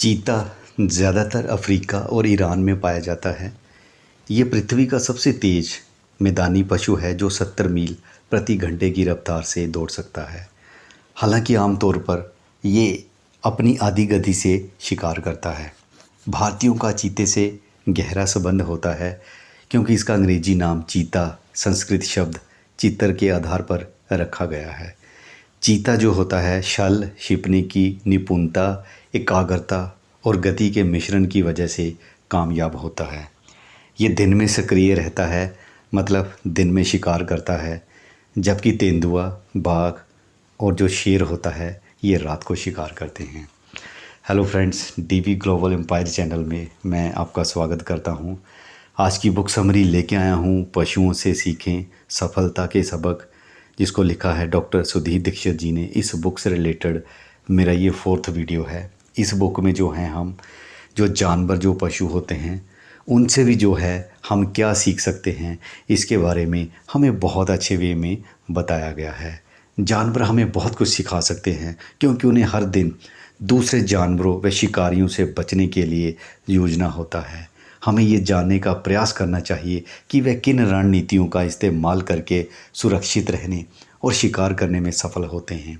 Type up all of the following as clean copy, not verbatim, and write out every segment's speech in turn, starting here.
चीता ज़्यादातर अफ्रीका और ईरान में पाया जाता है। ये पृथ्वी का सबसे तेज़ मैदानी पशु है जो 70 मील प्रति घंटे की रफ्तार से दौड़ सकता है। हालांकि आमतौर पर ये अपनी आधी गति से शिकार करता है। भारतीयों का चीते से गहरा संबंध होता है क्योंकि इसका अंग्रेजी नाम चीता संस्कृत शब्द चित्तर के आधार पर रखा गया है। चीता जो होता है छल छिपने की निपुणता, एकाग्रता और गति के मिश्रण की वजह से कामयाब होता है। ये दिन में सक्रिय रहता है, मतलब दिन में शिकार करता है, जबकि तेंदुआ, बाघ और जो शेर होता है ये रात को शिकार करते हैं। Hello friends, DV global empire channel में मैं आपका स्वागत करता हूं। आज की बुक समरी लेके आया हूं, पशुओं से सीखें सफलता के सबक, जिसको लिखा है डॉक्टर सुधीर दीक्षित जी ने। इस बुक से रिलेटेड मेरा ये 4th वीडियो है। इस बुक में जो है हम जो जानवर जो पशु होते हैं उनसे भी जो है हम क्या सीख सकते हैं, इसके बारे में हमें बहुत अच्छे वे में बताया गया है। जानवर हमें बहुत कुछ सिखा सकते हैं क्योंकि उन्हें हर दिन दूसरे जानवरों व शिकारियों से बचने के लिए जूझना होता है। हमें ये जानने का प्रयास करना चाहिए कि वे किन रणनीतियों का इस्तेमाल करके सुरक्षित रहने और शिकार करने में सफल होते हैं।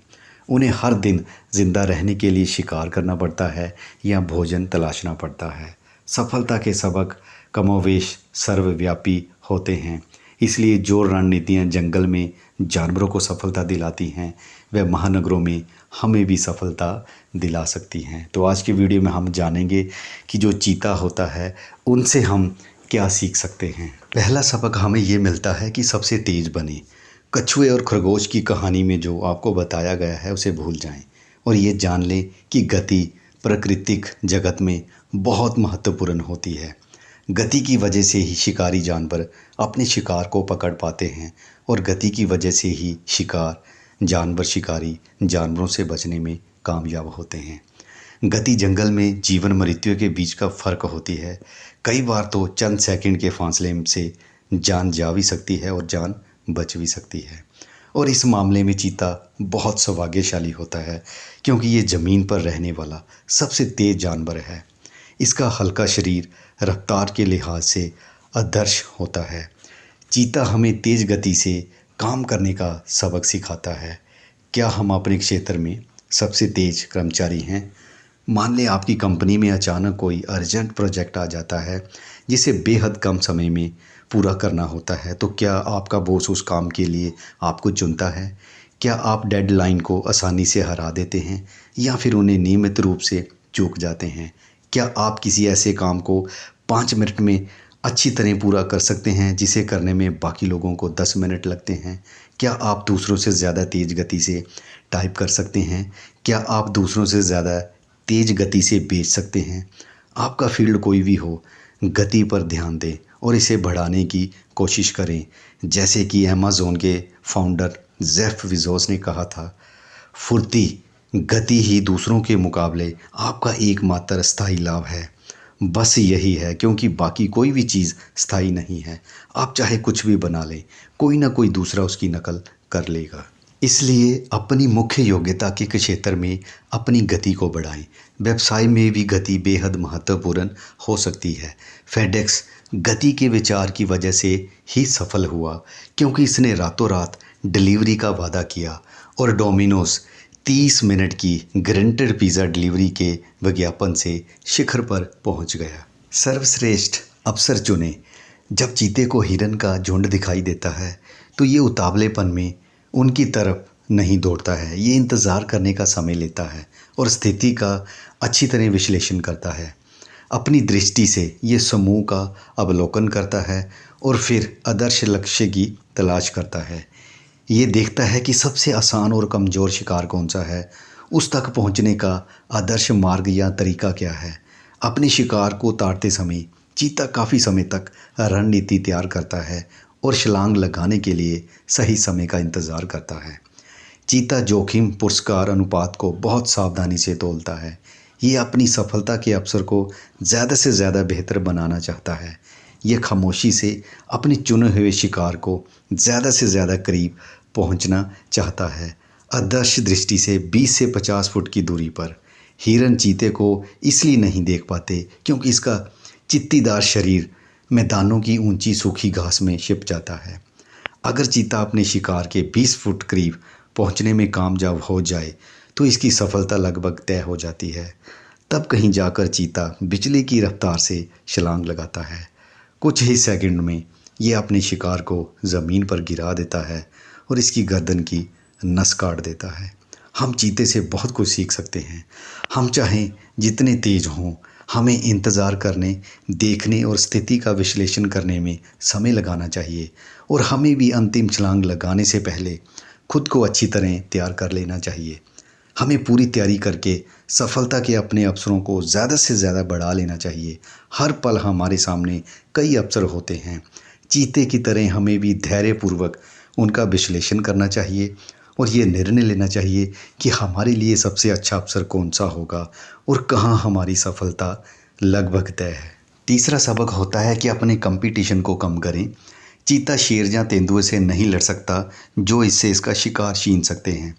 उन्हें हर दिन ज़िंदा रहने के लिए शिकार करना पड़ता है या भोजन तलाशना पड़ता है। सफलता के सबक कमोवेश सर्वव्यापी होते हैं, इसलिए जो रणनीतियाँ जंगल में जानवरों को सफलता दिलाती हैं वह महानगरों में हमें भी सफलता दिला सकती हैं। तो आज की वीडियो में हम जानेंगे कि जो चीता होता है उनसे हम क्या सीख सकते हैं। पहला सबक हमें ये मिलता है कि सबसे तेज़ बने। कछुए और खरगोश की कहानी में जो आपको बताया गया है उसे भूल जाएं और ये जान लें कि गति प्राकृतिक जगत में बहुत महत्वपूर्ण होती है। गति की वजह से ही शिकारी जानवर अपने शिकार को पकड़ पाते हैं और गति की वजह से ही शिकारी जानवरों से बचने में कामयाब होते हैं। गति जंगल में जीवन मृत्यु के बीच का फ़र्क होती है। कई बार तो चंद सेकंड के फासले से जान जा भी सकती है और जान बच भी सकती है। और इस मामले में चीता बहुत सौभाग्यशाली होता है क्योंकि ये ज़मीन पर रहने वाला सबसे तेज़ जानवर है। इसका हल्का शरीर रफ्तार के लिहाज से आदर्श होता है। चीता हमें तेज़ गति से काम करने का सबक सिखाता है। क्या हम अपने क्षेत्र में सबसे तेज़ कर्मचारी हैं? मान लें आपकी कंपनी में अचानक कोई अर्जेंट प्रोजेक्ट आ जाता है जिसे बेहद कम समय में पूरा करना होता है, तो क्या आपका बॉस उस काम के लिए आपको चुनता है? क्या आप डेडलाइन को आसानी से हरा देते हैं या फिर उन्हें नियमित रूप से चूक जाते हैं? क्या आप किसी ऐसे काम को 5 मिनट में अच्छी तरह पूरा कर सकते हैं जिसे करने में बाकी लोगों को 10 मिनट लगते हैं? क्या आप दूसरों से ज़्यादा तेज़ गति से टाइप कर सकते हैं? क्या आप दूसरों से ज़्यादा तेज़ गति से बेच सकते हैं? आपका फील्ड कोई भी हो, गति पर ध्यान दें और इसे बढ़ाने की कोशिश करें। जैसे कि अमेज़न के फाउंडर जेफ बेज़ोस ने कहा था, फुर्ती गति ही दूसरों के मुकाबले आपका एकमात्र स्थायी लाभ है। बस यही है, क्योंकि बाकी कोई भी चीज़ स्थायी नहीं है। आप चाहे कुछ भी बना लें, कोई ना कोई दूसरा उसकी नकल कर लेगा। इसलिए अपनी मुख्य योग्यता के क्षेत्र में अपनी गति को बढ़ाएं। व्यवसाय में भी गति बेहद महत्वपूर्ण हो सकती है। फेडेक्स गति के विचार की वजह से ही सफल हुआ क्योंकि इसने रातों रात डिलीवरी का वादा किया और डोमिनोज 30 मिनट की गारंटेड पिज़्ज़ा डिलीवरी के विज्ञापन से शिखर पर पहुंच गया। सर्वश्रेष्ठ अवसर चुनें। जब चीते को हिरन का झुंड दिखाई देता है तो ये उतावलेपन में उनकी तरफ नहीं दौड़ता है। ये इंतज़ार करने का समय लेता है और स्थिति का अच्छी तरह विश्लेषण करता है। अपनी दृष्टि से ये समूह का अवलोकन करता है और फिर आदर्श लक्ष्य की तलाश करता है। ये देखता है कि सबसे आसान और कमज़ोर शिकार कौन सा है, उस तक पहुंचने का आदर्श मार्ग या तरीका क्या है। अपने शिकार को ताड़ते समय चीता काफ़ी समय तक रणनीति तैयार करता है और छलांग लगाने के लिए सही समय का इंतज़ार करता है। चीता जोखिम पुरस्कार अनुपात को बहुत सावधानी से तौलता है। ये अपनी सफलता के अवसर को ज़्यादा से ज़्यादा बेहतर बनाना चाहता है। ये खामोशी से अपने चुने हुए शिकार को ज़्यादा से ज़्यादा करीब पहुंचना चाहता है। आदर्श दृष्टि से 20 से 50 फुट की दूरी पर हिरन चीते को इसलिए नहीं देख पाते क्योंकि इसका चित्तीदार शरीर मैदानों की ऊंची सूखी घास में छिप जाता है। अगर चीता अपने शिकार के 20 फुट करीब पहुंचने में कामयाब हो जाए तो इसकी सफलता लगभग तय हो जाती है। तब कहीं जाकर चीता बिजली की रफ्तार से छलांग लगाता है। कुछ ही सेकंड में ये अपने शिकार को ज़मीन पर गिरा देता है और इसकी गर्दन की नस काट देता है। हम चीते से बहुत कुछ सीख सकते हैं। हम चाहें जितने तेज हों, हमें इंतज़ार करने, देखने और स्थिति का विश्लेषण करने में समय लगाना चाहिए और हमें भी अंतिम छलांग लगाने से पहले खुद को अच्छी तरह तैयार कर लेना चाहिए। हमें पूरी तैयारी करके सफलता के अपने अवसरों को ज़्यादा से ज़्यादा बढ़ा लेना चाहिए। हर पल हमारे सामने कई अवसर होते हैं। चीते की तरह हमें भी धैर्यपूर्वक उनका विश्लेषण करना चाहिए और ये निर्णय लेना चाहिए कि हमारे लिए सबसे अच्छा अवसर कौन सा होगा और कहाँ हमारी सफलता लगभग तय है। तीसरा सबक होता है कि अपने कंपटीशन को कम करें। चीता शेर या तेंदुए से नहीं लड़ सकता जो इससे इसका शिकार छीन सकते हैं।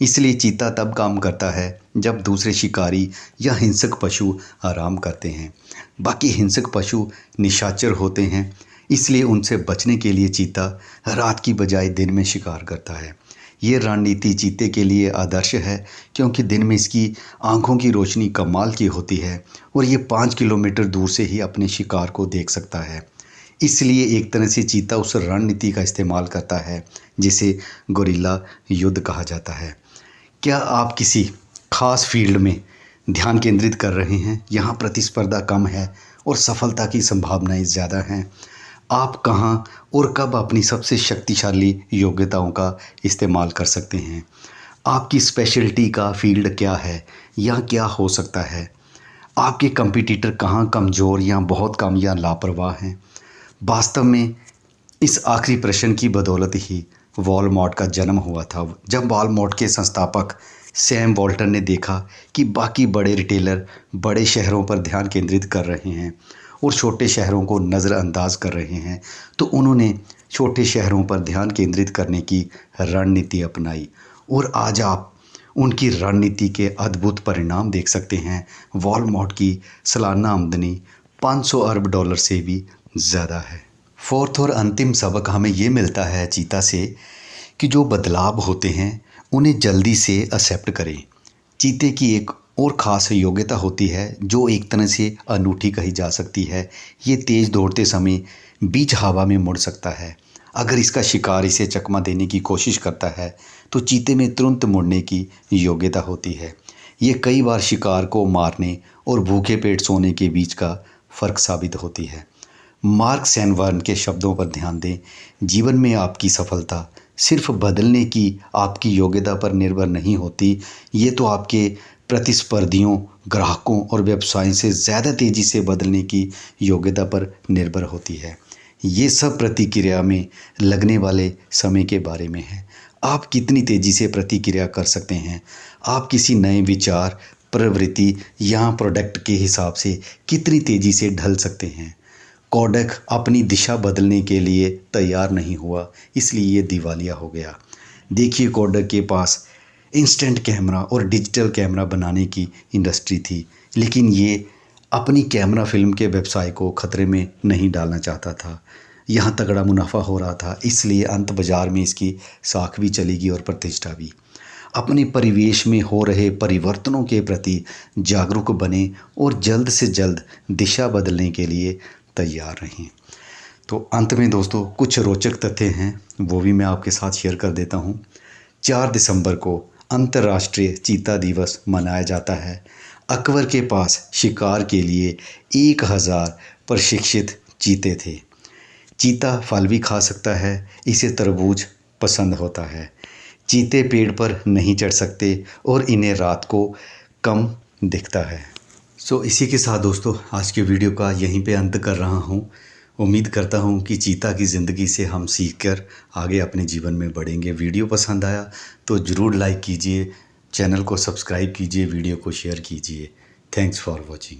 इसलिए चीता तब काम करता है जब दूसरे शिकारी या हिंसक पशु आराम करते हैं। बाकी हिंसक पशु निशाचर होते हैं, इसलिए उनसे बचने के लिए चीता रात की बजाय दिन में शिकार करता है। ये रणनीति चीते के लिए आदर्श है क्योंकि दिन में इसकी आंखों की रोशनी कमाल की होती है और ये 5 किलोमीटर दूर से ही अपने शिकार को देख सकता है। इसलिए एक तरह से चीता उस रणनीति का इस्तेमाल करता है जिसे गोरिल्ला युद्ध कहा जाता है। क्या आप किसी खास फील्ड में ध्यान केंद्रित कर रहे हैं? यहाँ प्रतिस्पर्धा कम है और सफलता की संभावनाएं ज़्यादा हैं। आप कहाँ और कब अपनी सबसे शक्तिशाली योग्यताओं का इस्तेमाल कर सकते हैं? आपकी स्पेशलिटी का फील्ड क्या है या क्या हो सकता है? आपके कंपटीटर कहाँ कमज़ोर या बहुत कम या लापरवाह हैं? वास्तव में इस आखिरी प्रश्न की बदौलत ही वॉलमार्ट का जन्म हुआ था। जब वॉलमार्ट के संस्थापक सैम वॉल्टर ने देखा कि बाकी बड़े रिटेलर बड़े शहरों पर ध्यान केंद्रित कर रहे हैं और छोटे शहरों को नज़रअंदाज कर रहे हैं, तो उन्होंने छोटे शहरों पर ध्यान केंद्रित करने की रणनीति अपनाई और आज आप उनकी रणनीति के अद्भुत परिणाम देख सकते हैं। वॉलमार्ट की सालाना आमदनी 500 अरब डॉलर से भी ज़्यादा है। फोर्थ और अंतिम सबक हमें ये मिलता है चीता से कि जो बदलाव होते हैं उन्हें जल्दी से एक्सेप्ट करें। चीते की एक और ख़ास योग्यता होती है जो एक तरह से अनूठी कही जा सकती है। ये तेज़ दौड़ते समय बीच हवा में मुड़ सकता है। अगर इसका शिकार इसे चकमा देने की कोशिश करता है तो चीते में तुरंत मुड़ने की योग्यता होती है। ये कई बार शिकार को मारने और भूखे पेट सोने के बीच का फ़र्क साबित होती है। मार्क सैनवर्न के शब्दों पर ध्यान दें, जीवन में आपकी सफलता सिर्फ बदलने की आपकी योग्यता पर निर्भर नहीं होती, ये तो आपके प्रतिस्पर्धियों, ग्राहकों और व्यवसायों से ज़्यादा तेज़ी से बदलने की योग्यता पर निर्भर होती है। ये सब प्रतिक्रिया में लगने वाले समय के बारे में है। आप कितनी तेज़ी से प्रतिक्रिया कर सकते हैं? आप किसी नए विचार, प्रवृत्ति या प्रोडक्ट के हिसाब से कितनी तेज़ी से ढल सकते हैं? कोडक अपनी दिशा बदलने के लिए तैयार नहीं हुआ, इसलिए ये दिवालिया हो गया। देखिए, कोडक के पास इंस्टेंट कैमरा और डिजिटल कैमरा बनाने की इंडस्ट्री थी, लेकिन ये अपनी कैमरा फिल्म के व्यवसाय को खतरे में नहीं डालना चाहता था। यहाँ तगड़ा मुनाफा हो रहा था, इसलिए अंत बाजार में इसकी साख भी चलेगी और प्रतिष्ठा भी। अपने परिवेश में हो रहे परिवर्तनों के प्रति जागरूक बने और जल्द से जल्द दिशा बदलने के लिए तैयार रहें। तो अंत में दोस्तों कुछ रोचक तथ्य हैं, वो भी मैं आपके साथ शेयर कर देता हूँ। 4 दिसंबर को अंतर्राष्ट्रीय चीता दिवस मनाया जाता है। अकबर के पास शिकार के लिए 1000 प्रशिक्षित चीते थे। चीता फल भी खा सकता है, इसे तरबूज पसंद होता है। चीते पेड़ पर नहीं चढ़ सकते और इन्हें रात को कम दिखता है। इसी के साथ दोस्तों आज के वीडियो का यहीं पे अंत कर रहा हूँ। उम्मीद करता हूँ कि चीता की ज़िंदगी से हम सीखकर आगे अपने जीवन में बढ़ेंगे। वीडियो पसंद आया तो ज़रूर लाइक कीजिए, चैनल को सब्सक्राइब कीजिए, वीडियो को शेयर कीजिए। Thanks for watching.